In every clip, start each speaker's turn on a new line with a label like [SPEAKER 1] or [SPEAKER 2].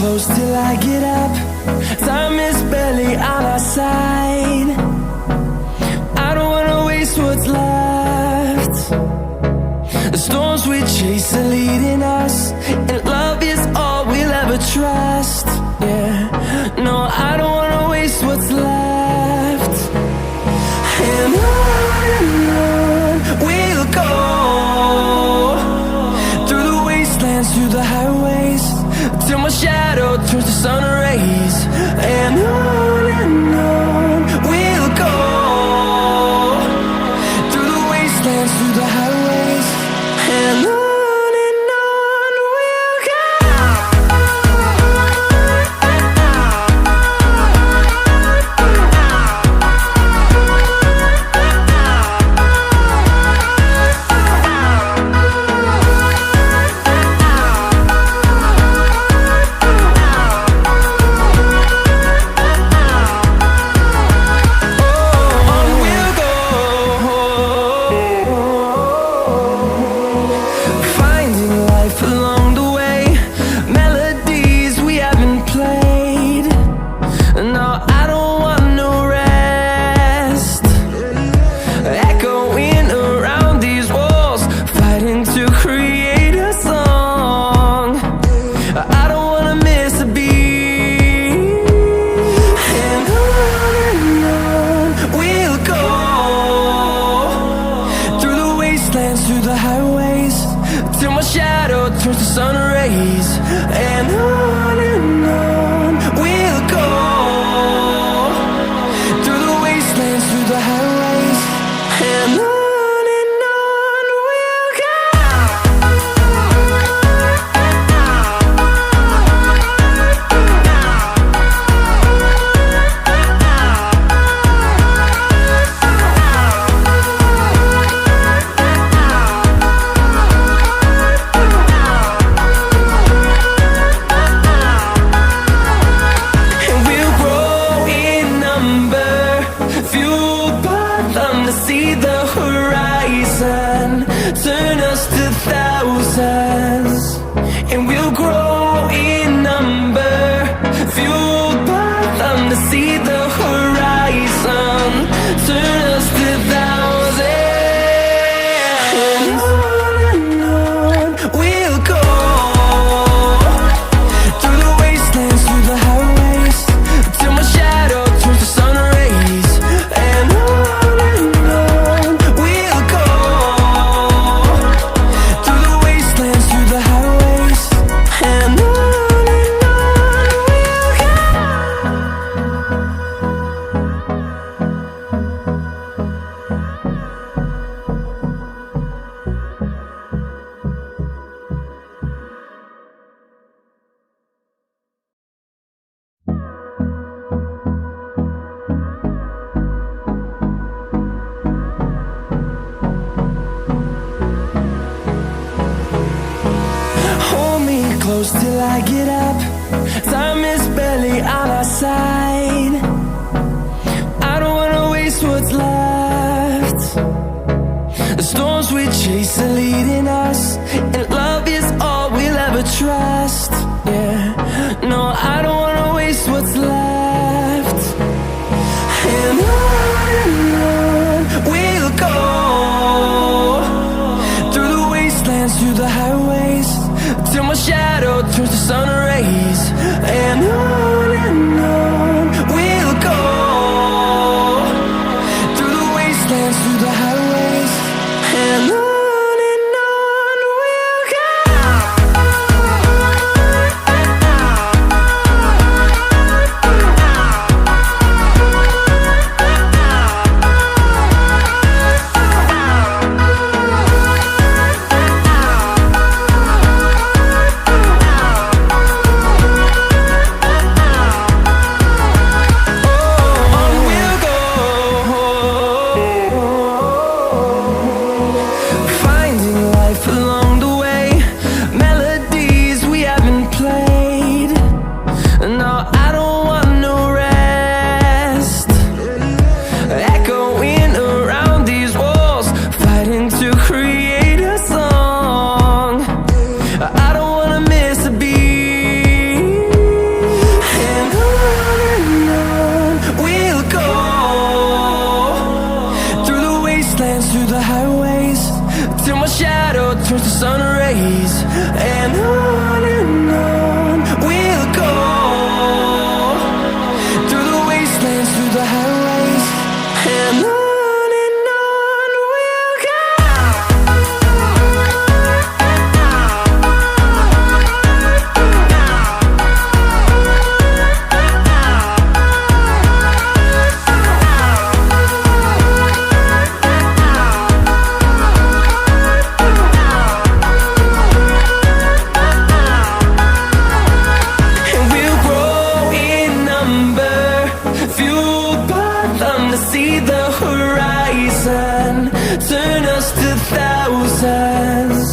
[SPEAKER 1] close till I get up. Time is barely on our side. I don't wanna waste what's left. The storms we chase are leading us, and love is all we'll ever trust. Yeah, no, I don't wanna waste what's left. And on we'll go, through the wastelands, through the highways, till my shadow turns to sun rays. And on we'll go, through the wastelands, through the highways, and on we'll go. Through the highways, till my shadow turns to sun rays. And on we'll go, through the wastelands, through the highways, and on we'll go. See the horizon, turn us to thousands, and we'll grow in number, fueled by them. To see the horizon, turn us to thousands, and on we'll go, through the wastelands, through the highways, till my shadow turns to sun rays. And close till I get up. Time is barely on our side. I don't wanna waste what's left. The storms we chase are leading us, and love is all we'll ever trust. Yeah, no, I don't wanna waste what's left. And on we'll go, through the wastelands, through the highways, till my shadow turns to sun rays. And on turns to sun rays, and on we'll go, through the wastelands, through the highways, and on we'll go. See the horizon, turn us to thousands,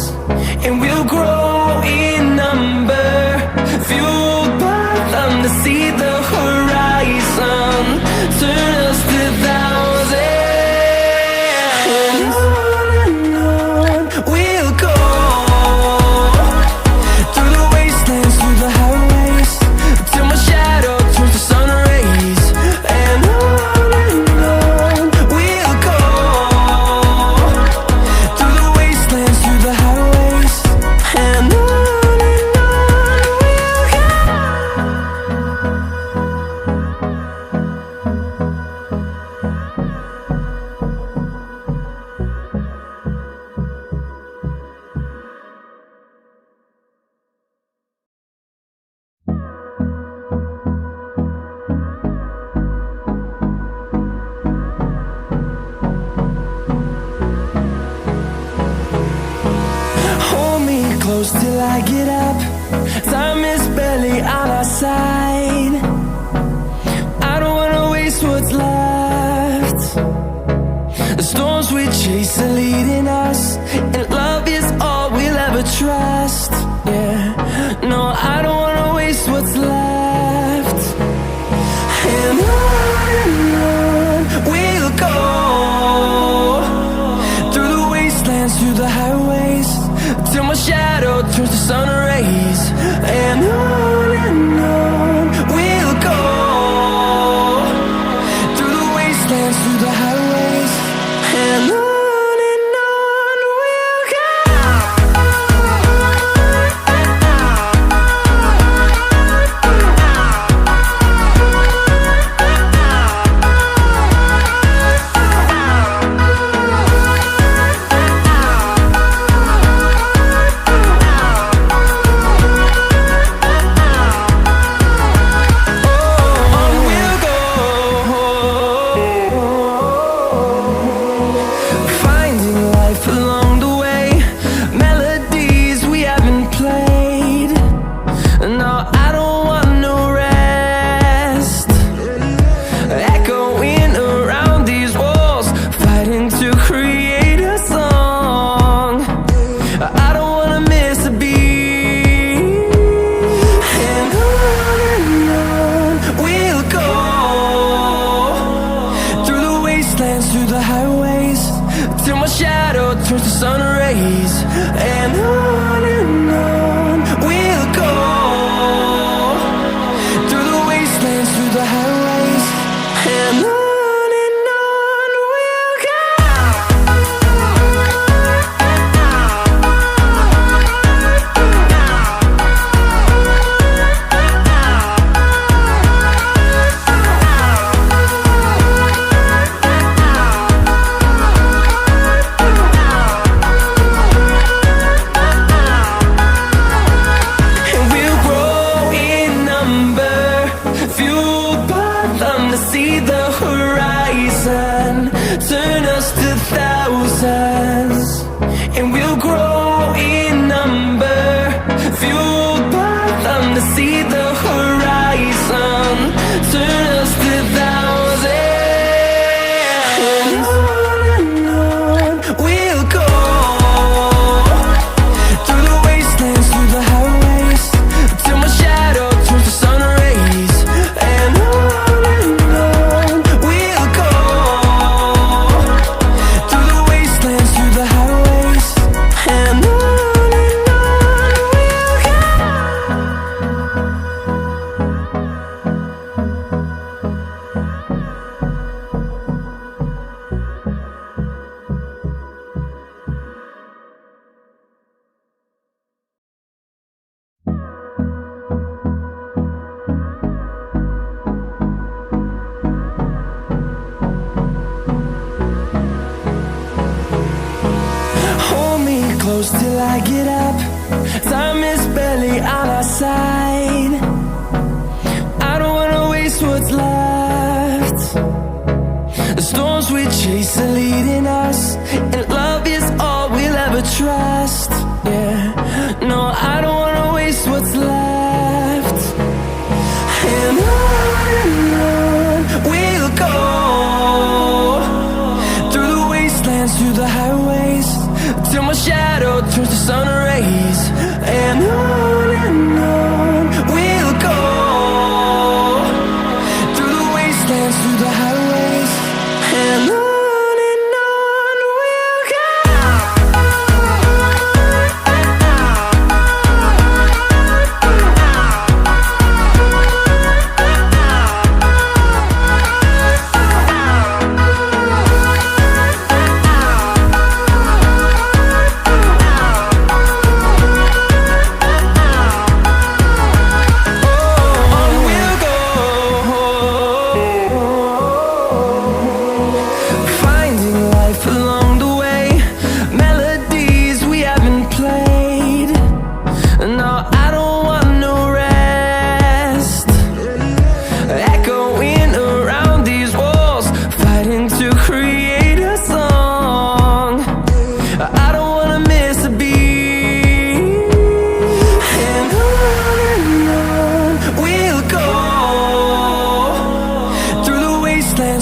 [SPEAKER 1] and we'll grow in number, fueled by them. To see the horizon, turn us to thousands, and on we'll go, through the wastelands, through the highways, till my shadow turns to sun rays, and close till I get up. Time is barely on our side. I don't wanna waste what's left. The storms we chase are leading us, and love is all we'll ever trust. Yeah, no, I don't wanna waste what's left. And on we'll go, through the wastelands, through the highways, till my shadow turns to sun rays, and on we'll go, through the wastelands, through the highways, and on we'll go. Through the highways, till my shadow turns to sun rays, and on we'll go, through the wastelands, through the highways, and on we'll go. See the horizon, turn us to thousands, and we'll grow in number, fueled by them. To see the horizon, turn us to thousands, and on we'll go, through the wastelands, through the highways, till my shadow turns to sun rays, and on and close till I get up. Time is barely on our side. I don't wanna waste what's left. The storms we chase are leading us, and love is all we'll ever trust. Yeah, no, I don't wanna waste what's left. And on we'll go, through the wastelands, through the highways, till my shadow turns to sun rays. And on we'll go, through the wastelands, through the highways, and on we'll go.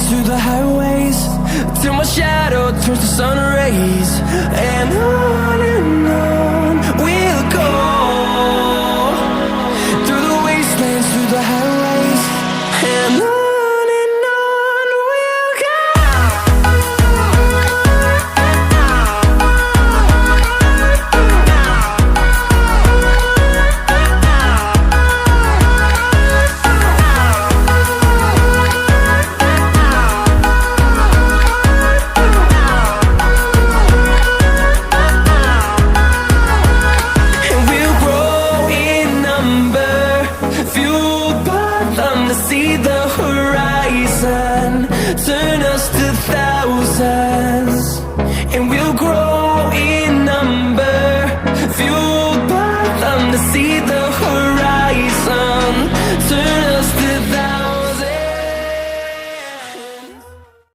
[SPEAKER 1] Through the highways, till my shadow turns to sun rays. And on we'll go, through the wastelands, through the highways, and on we'll go. See the horizon, turn us to thousands.